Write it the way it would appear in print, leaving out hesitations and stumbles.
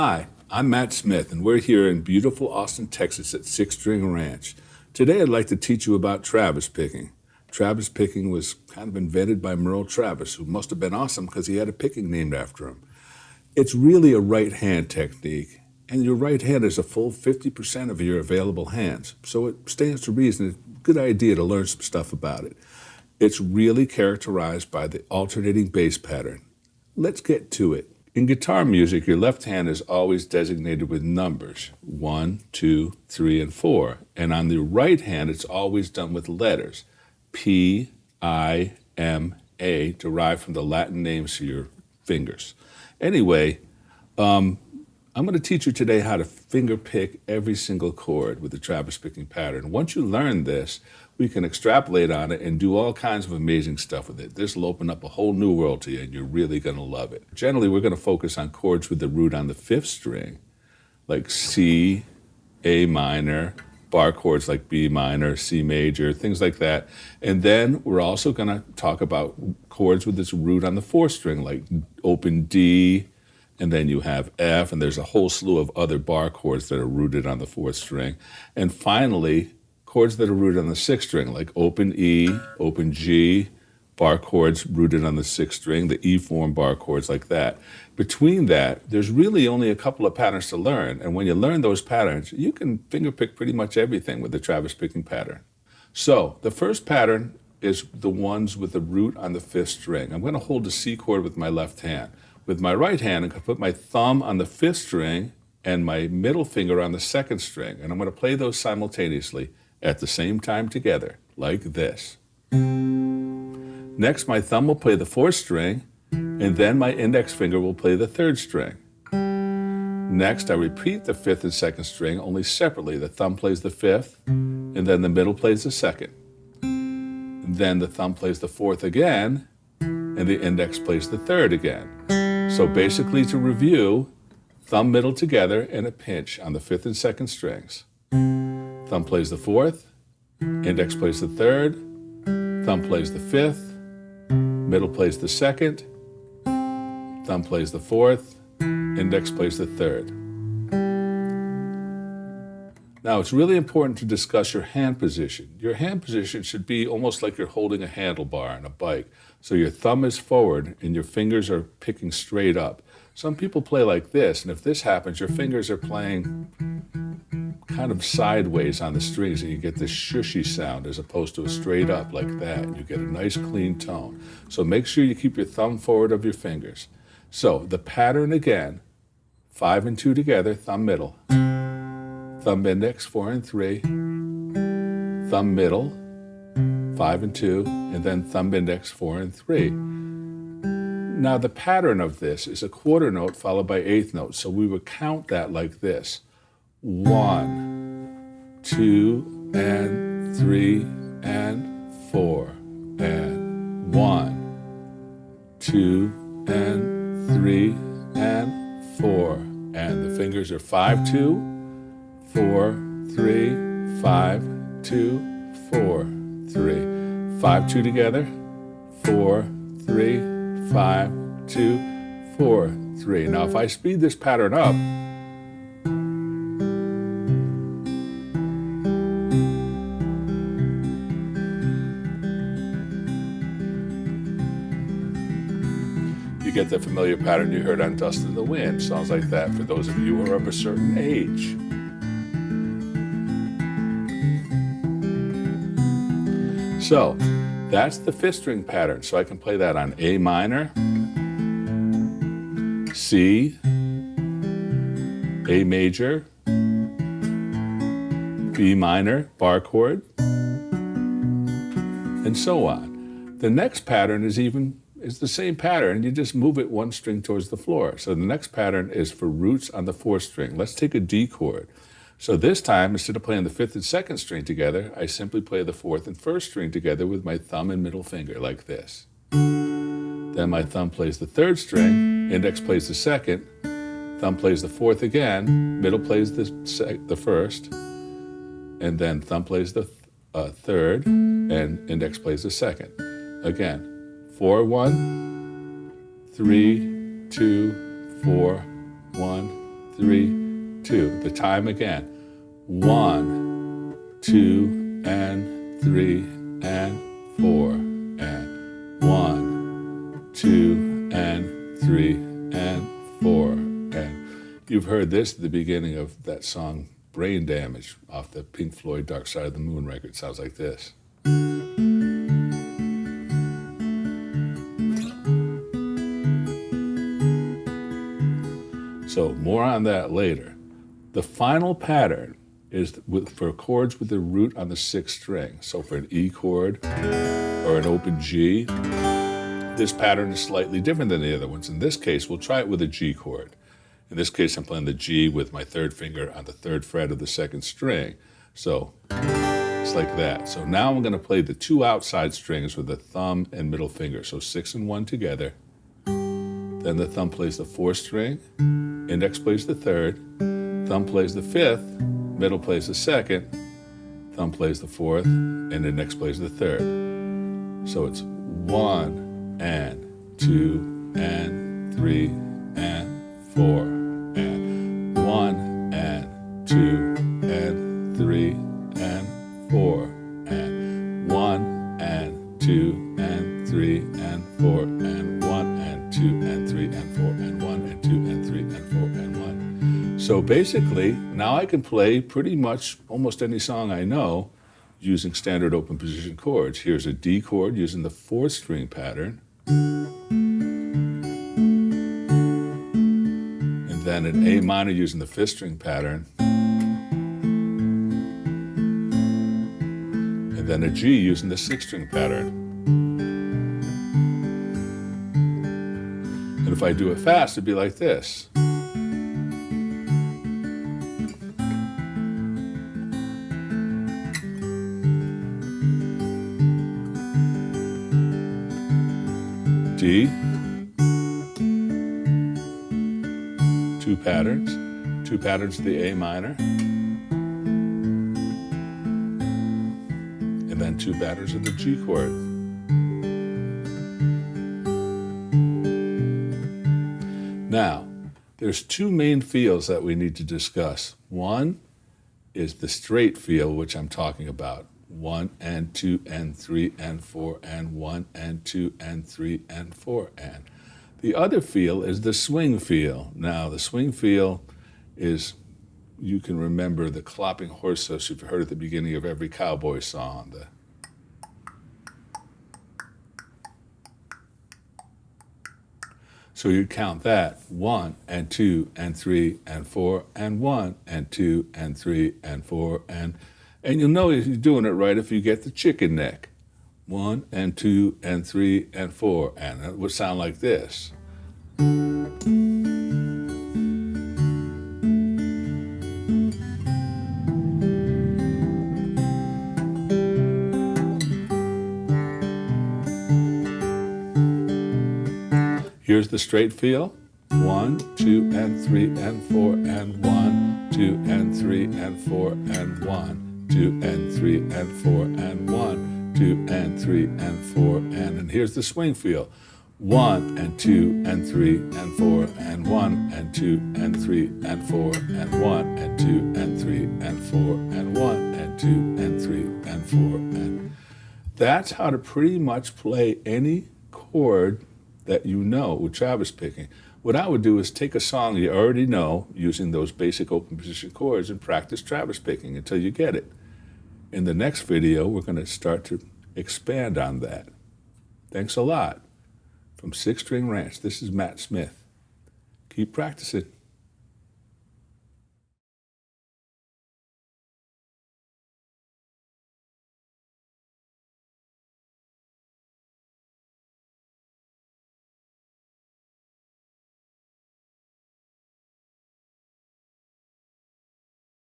Hi, I'm Matt Smith, and we're here in beautiful Austin, Texas at Six String Ranch. Today I'd like to teach you about Travis picking. Travis picking was kind of invented by Merle Travis, who must have been awesome because he had a picking named after him. It's really a right hand technique, and your right hand is a full 50% of your available hands, so it stands to reason it's a good idea to learn some stuff about it. It's really characterized by the alternating bass pattern. Let's get to it. In guitar music, your left hand is always designated with numbers, 1, 2, 3, and 4. And on the right hand, it's always done with letters, P, I, M, A, derived from the Latin names for your fingers. Anyway, I'm going to teach you today how to finger pick every single chord with the Travis picking pattern. Once you learn this, we can extrapolate on it and do all kinds of amazing stuff with it. This will open up a whole new world to you, and you're really going to love it. Generally, we're going to focus on chords with the root on the 5th string, like C, A minor, bar chords like B minor, C major, things like that. And then we're also going to talk about chords with this root on the 4th string, like open D, and then you have F, and there's a whole slew of other bar chords that are rooted on the 4th string. And finally, chords that are rooted on the 6th string, like open E, open G, bar chords rooted on the 6th string, the E form bar chords like that. Between that, there's really only a couple of patterns to learn, and when you learn those patterns, you can finger pick pretty much everything with the Travis picking pattern. So the first pattern is the ones with the root on the 5th string. I'm going to hold the C chord with my left hand. With my right hand, I'm going to put my thumb on the 5th string and my middle finger on the 2nd string, and I'm going to play those simultaneously at the same time together, like this. Next, my thumb will play the 4th string, and then my index finger will play the 3rd string. Next, I repeat the 5th and 2nd string, only separately. The thumb plays the 5th, and then the middle plays the 2nd. And then the thumb plays the 4th again, and the index plays the 3rd again. So basically, to review, thumb, middle together, and a pinch on the 5th and 2nd strings. Thumb plays the 4th, index plays the 3rd, thumb plays the 5th, middle plays the 2nd, thumb plays the 4th, index plays the 3rd. Now, it's really important to discuss your hand position. Your hand position should be almost like you're holding a handlebar on a bike. So your thumb is forward and your fingers are picking straight up. Some people play like this, and if this happens, your fingers are playing kind of sideways on the strings, and you get this shushy sound as opposed to a straight up like that. You get a nice clean tone. So make sure you keep your thumb forward of your fingers. So the pattern again, 5 and 2 together, thumb middle, thumb index 4 and 3, thumb middle, 5 and 2, and then thumb index 4 and 3. Now the pattern of this is a quarter note followed by 8th note, so we would count that like this. 1, 2, and 3, and 4, and 1, 2, and 3, and 4, and the fingers are 5, 2, 4, 3, 5, 2, 4, 3, 5, 2 together, 4, 3, 5, 2, 4, 3. Now if I speed this pattern up, you get the familiar pattern you heard on Dust in the Wind. Sounds like that for those of you who are of a certain age. So that's the 5th string pattern. So I can play that on A minor, C, A major, B minor, bar chord, and so on. The next pattern is the same pattern, you just move it one string towards the floor. So the next pattern is for roots on the 4th string. Let's take a D chord. So this time, instead of playing the 5th and 2nd string together, I simply play the 4th and 1st string together with my thumb and middle finger, like this. Then my thumb plays the 3rd string, index plays the 2nd, thumb plays the 4th again, middle plays the 1st, and then thumb plays the 3rd, and index plays the 2nd. Again. 4, 1, 3, 2, 4, 1, 3, 2. The time again. 1, 2, and 3, and 4, and 1, 2, and 3, and 4, and you've heard this at the beginning of that song Brain Damage off the Pink Floyd Dark Side of the Moon record. It sounds like this. So more on that later. The final pattern is for chords with the root on the 6th string. So for an E chord or an open G, this pattern is slightly different than the other ones. In this case, we'll try it with a G chord. In this case, I'm playing the G with my 3rd finger on the 3rd fret of the 2nd string. So it's like that. So now I'm going to play the 2 outside strings with the thumb and middle finger. So 6 and 1 together. Then the thumb plays the 4th string, index plays the 3rd, thumb plays the 5th, middle plays the 2nd, thumb plays the 4th, and index plays the 3rd. So it's 1 and 2 and 3 and 4 and 1 and 2 and 3 and 4 and 1 and 2 and 3 and 4 and 1 and 2 and 3 and 4 and 1 and 2 and 3 and 4 and 1. So basically, now I can play pretty much almost any song I know using standard open position chords. Here's a D chord using the 4th string pattern. And then an A minor using the 5th string pattern. And then a G using the 6th string pattern. And if I do it fast, it'd be like this. D, 2 patterns of the A minor, and then 2 patterns of the G chord. Now, there's 2 main feels that we need to discuss. One is the straight feel, which I'm talking about. 1 and 2 and 3 and 4 and 1 and 2 and 3 and 4 and. The other feel is the swing feel. Now, the swing feel is, you can remember the clopping horse hooves you've heard at the beginning of every cowboy song. So you count that 1 and 2 and 3 and 4 and 1 and 2 and 3 and 4 and you'll know if you're doing it right if you get the chicken neck. 1 and 2 and 3 and 4 and it would sound like this. Here's the straight feel. 1, 2 and 3 and 4 and 1, 2 and 3 and 4 and 1, 2 and 3 and 4 and 1, 2 and 3 and 4 and here's the swing feel. 1 and 2 and 3 and 4 and 1 and 2 and 3 and 4 and 1 and 2 and 3 and 4 and 1 and 2 and 3 and 4 and that's how to pretty much play any chord that you know with Travis picking. What I would do is take a song you already know using those basic open position chords and practice Travis picking until you get it. In the next video, we're going to start to expand on that. Thanks a lot. From 6 String Ranch, this is Matt Smith. Keep practicing.